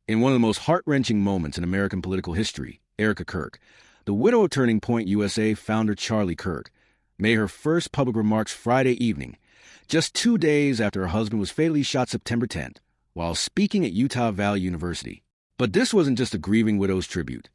In one of the most heart-wrenching moments in American political history, Erica Kirk, the widow of Turning Point USA founder Charlie Kirk, made her first public remarks Friday evening, just 2 days after her husband was fatally shot September 10th, while speaking at Utah Valley University. But this wasn't just a grieving widow's tribute.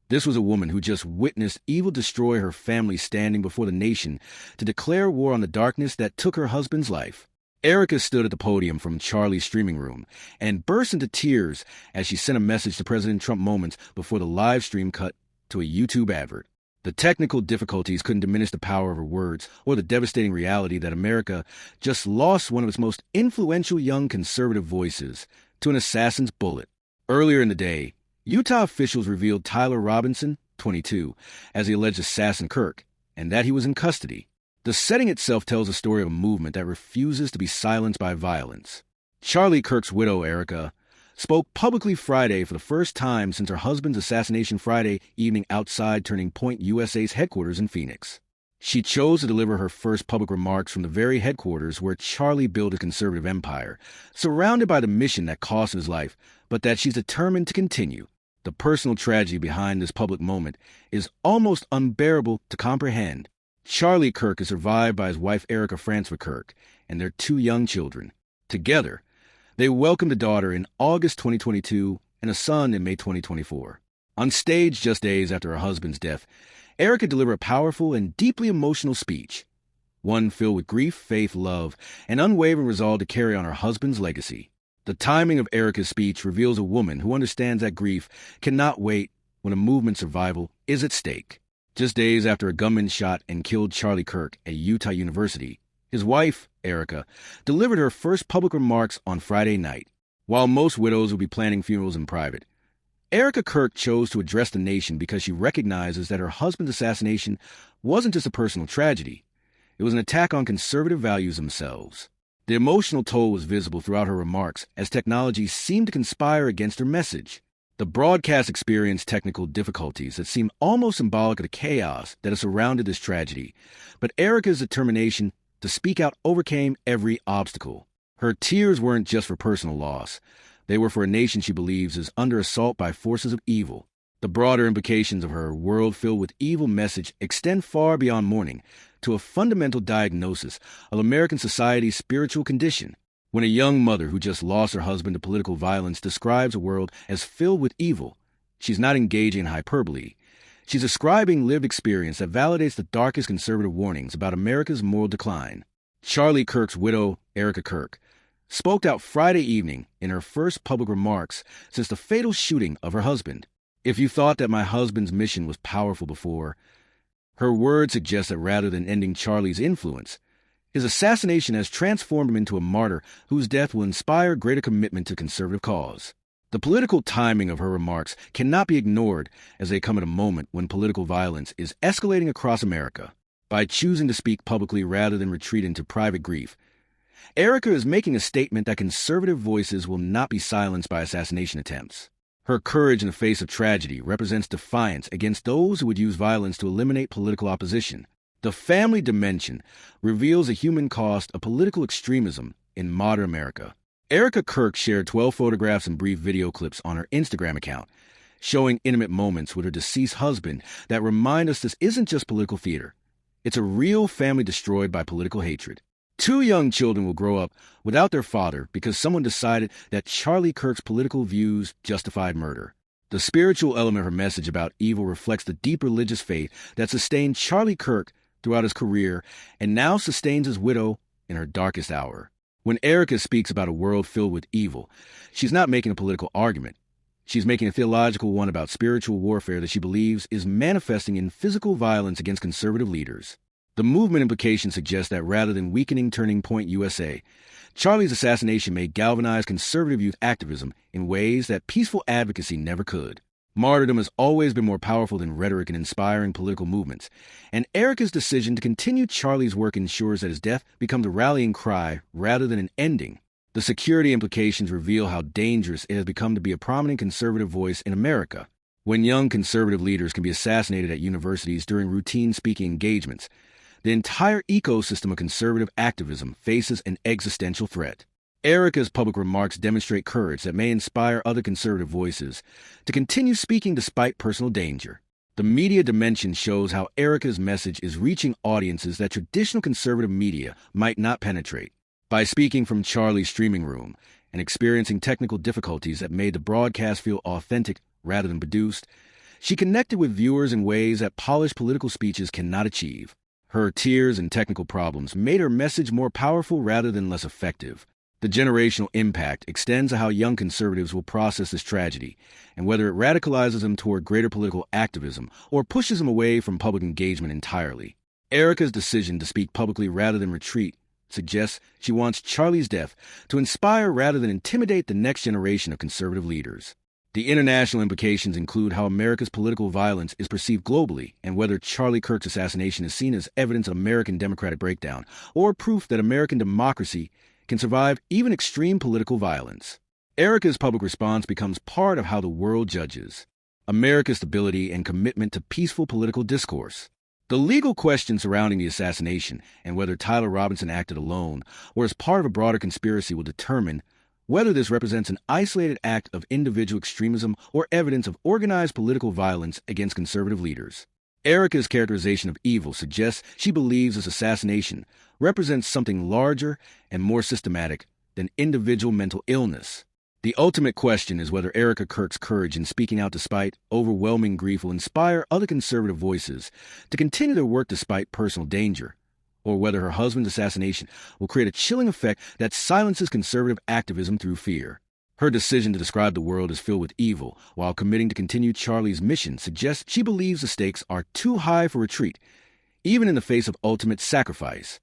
This was a woman who just witnessed evil destroy her family, standing before the nation to declare war on the darkness that took her husband's life. Erica stood at the podium from Charlie's streaming room and burst into tears as she sent a message to President Trump moments before the live stream cut to a YouTube advert. The technical difficulties couldn't diminish the power of her words or the devastating reality that America just lost one of its most influential young conservative voices to an assassin's bullet. Earlier in the day, Utah officials revealed Tyler Robinson, 22, as the alleged assassin Kirk, and that he was in custody. The setting itself tells a story of a movement that refuses to be silenced by violence. Charlie Kirk's widow, Erica, spoke publicly Friday for the first time since her husband's assassination Friday evening outside Turning Point USA's headquarters in Phoenix. She chose to deliver her first public remarks from the very headquarters where Charlie built a conservative empire, surrounded by the mission that cost his life, but that she's determined to continue. The personal tragedy behind this public moment is almost unbearable to comprehend. Charlie Kirk is survived by his wife Erica Francois Kirk and their 2 young children. Together, they welcomed a daughter in August 2022 and a son in May 2024. On stage just days after her husband's death, Erica delivered a powerful and deeply emotional speech, one filled with grief, faith, love, and unwavering resolve to carry on her husband's legacy. The timing of Erica's speech reveals a woman who understands that grief cannot wait when a movement's survival is at stake. Just days after a gunman shot and killed Charlie Kirk at Utah University, his wife, Erica, delivered her first public remarks on Friday night. While most widows will be planning funerals in private, Erica Kirk chose to address the nation because she recognizes that her husband's assassination wasn't just a personal tragedy. It was an attack on conservative values themselves. The emotional toll was visible throughout her remarks as technology seemed to conspire against her message. The broadcast experienced technical difficulties that seemed almost symbolic of the chaos that has surrounded this tragedy, but Erica's determination to speak out overcame every obstacle. Her tears weren't just for personal loss. They were for a nation she believes is under assault by forces of evil. The broader implications of her world-filled with evil message extend far beyond mourning to a fundamental diagnosis of American society's spiritual condition. When a young mother who just lost her husband to political violence describes a world as filled with evil, she's not engaging in hyperbole. She's describing lived experience that validates the darkest conservative warnings about America's moral decline. Charlie Kirk's widow, Erica Kirk, spoke out Friday evening in her first public remarks since the fatal shooting of her husband. "If you thought that my husband's mission was powerful before," her words suggest that rather than ending Charlie's influence, his assassination has transformed him into a martyr whose death will inspire greater commitment to conservative cause. The political timing of her remarks cannot be ignored as they come at a moment when political violence is escalating across America. By choosing to speak publicly rather than retreat into private grief, Erica is making a statement that conservative voices will not be silenced by assassination attempts. Her courage in the face of tragedy represents defiance against those who would use violence to eliminate political opposition. The family dimension reveals the human cost of political extremism in modern America. Erica Kirk shared 12 photographs and brief video clips on her Instagram account, showing intimate moments with her deceased husband that remind us this isn't just political theater. It's a real family destroyed by political hatred. 2 young children will grow up without their father because someone decided that Charlie Kirk's political views justified murder. The spiritual element of her message about evil reflects the deep religious faith that sustained Charlie Kirk throughout his career and now sustains his widow in her darkest hour. When Erica speaks about a world filled with evil, she's not making a political argument. She's making a theological one about spiritual warfare that she believes is manifesting in physical violence against conservative leaders. The movement implications suggest that rather than weakening Turning Point USA, Charlie's assassination may galvanize conservative youth activism in ways that peaceful advocacy never could. Martyrdom has always been more powerful than rhetoric in inspiring political movements, and Erica's decision to continue Charlie's work ensures that his death becomes a rallying cry rather than an ending. The security implications reveal how dangerous it has become to be a prominent conservative voice in America. When young conservative leaders can be assassinated at universities during routine speaking engagements, the entire ecosystem of conservative activism faces an existential threat. Erica's public remarks demonstrate courage that may inspire other conservative voices to continue speaking despite personal danger. The media dimension shows how Erica's message is reaching audiences that traditional conservative media might not penetrate. By speaking from Charlie's streaming room and experiencing technical difficulties that made the broadcast feel authentic rather than produced, she connected with viewers in ways that polished political speeches cannot achieve. Her tears and technical problems made her message more powerful rather than less effective. The generational impact extends to how young conservatives will process this tragedy, and whether it radicalizes them toward greater political activism or pushes them away from public engagement entirely. Erica's decision to speak publicly rather than retreat suggests she wants Charlie's death to inspire rather than intimidate the next generation of conservative leaders. The international implications include how America's political violence is perceived globally and whether Charlie Kirk's assassination is seen as evidence of American democratic breakdown or proof that American democracy can survive even extreme political violence. Erica's public response becomes part of how the world judges America's stability and commitment to peaceful political discourse. The legal questions surrounding the assassination and whether Tyler Robinson acted alone or as part of a broader conspiracy will determine whether this represents an isolated act of individual extremism or evidence of organized political violence against conservative leaders. Erica's characterization of evil suggests she believes this assassination represents something larger and more systematic than individual mental illness. The ultimate question is whether Erica Kirk's courage in speaking out despite overwhelming grief will inspire other conservative voices to continue their work despite personal danger, or whether her husband's assassination will create a chilling effect that silences conservative activism through fear. Her decision to describe the world as filled with evil while committing to continue Charlie's mission suggests she believes the stakes are too high for retreat, even in the face of ultimate sacrifice.